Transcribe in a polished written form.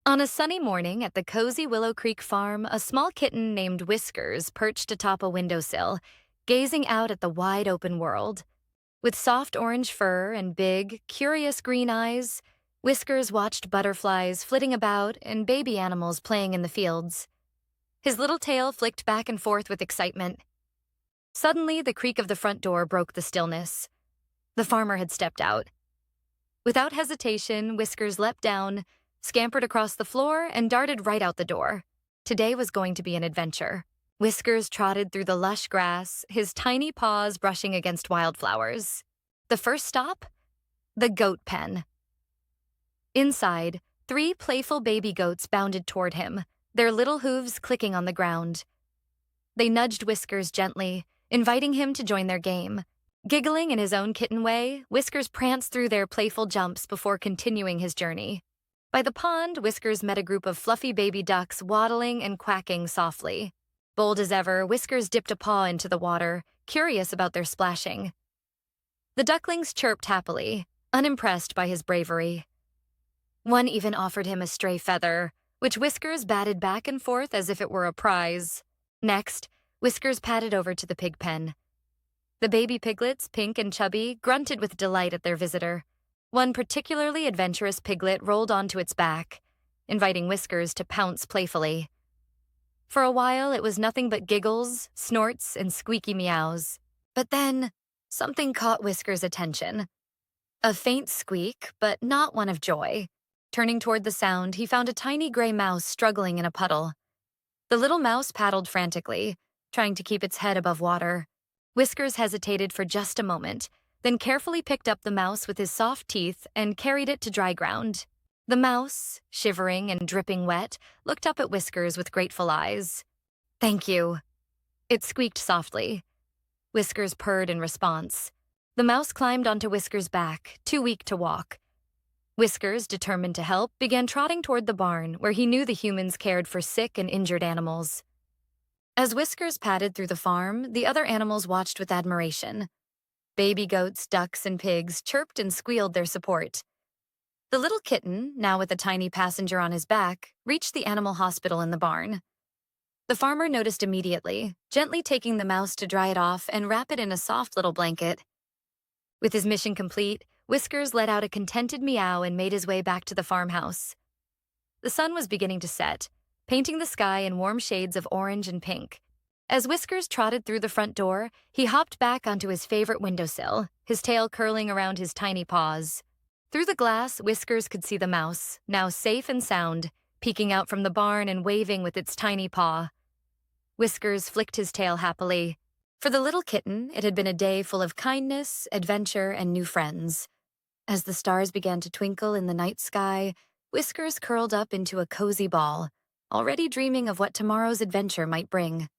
On a sunny morning at the cozy Willow Creek farm, a small kitten named Whiskers perched atop a windowsill, gazing out at the wide open world. With soft orange fur and big, curious green eyes, Whiskers watched butterflies flitting about and baby animals playing in the fields. His little tail flicked back and forth with excitement. Suddenly, the creak of the front door broke the stillness. The farmer had stepped out. Without hesitation, Whiskers leapt down, scampered across the floor, and darted right out the door. Today was going to be an adventure. Whiskers trotted through the lush grass, his tiny paws brushing against wildflowers. The first stop? The goat pen. Inside, 3 playful baby goats bounded toward him, their little hooves clicking on the ground. They nudged Whiskers gently, inviting him to join their game. Giggling in his own kitten way, Whiskers pranced through their playful jumps before continuing his journey. By the pond, Whiskers met a group of fluffy baby ducks waddling and quacking softly. Bold as ever, Whiskers dipped a paw into the water, curious about their splashing. The ducklings chirped happily, unimpressed by his bravery. One even offered him a stray feather, which Whiskers batted back and forth as if it were a prize. Next, Whiskers padded over to the pig pen. The baby piglets, pink and chubby, grunted with delight at their visitor. One particularly adventurous piglet rolled onto its back, inviting Whiskers to pounce playfully. For a while, it was nothing but giggles, snorts, and squeaky meows. But then, something caught Whiskers' attention. A faint squeak, but not one of joy. Turning toward the sound, he found a tiny gray mouse struggling in a puddle. The little mouse paddled frantically, trying to keep its head above water. Whiskers hesitated for just a moment, then carefully picked up the mouse with his soft teeth and carried it to dry ground. The mouse, shivering and dripping wet, looked up at Whiskers with grateful eyes. "Thank you." It squeaked softly. Whiskers purred in response. The mouse climbed onto Whiskers' back, too weak to walk. Whiskers, determined to help, began trotting toward the barn, where he knew the humans cared for sick and injured animals. As Whiskers padded through the farm, the other animals watched with admiration. Baby goats, ducks, and pigs chirped and squealed their support. The little kitten, now with a tiny passenger on his back, reached the animal hospital in the barn. The farmer noticed immediately, gently taking the mouse to dry it off and wrap it in a soft little blanket. With his mission complete, Whiskers let out a contented meow and made his way back to the farmhouse. The sun was beginning to set, painting the sky in warm shades of orange and pink. As Whiskers trotted through the front door, he hopped back onto his favorite windowsill, his tail curling around his tiny paws. Through the glass, Whiskers could see the mouse, now safe and sound, peeking out from the barn and waving with its tiny paw. Whiskers flicked his tail happily. For the little kitten, it had been a day full of kindness, adventure, and new friends. As the stars began to twinkle in the night sky, Whiskers curled up into a cozy ball, already dreaming of what tomorrow's adventure might bring.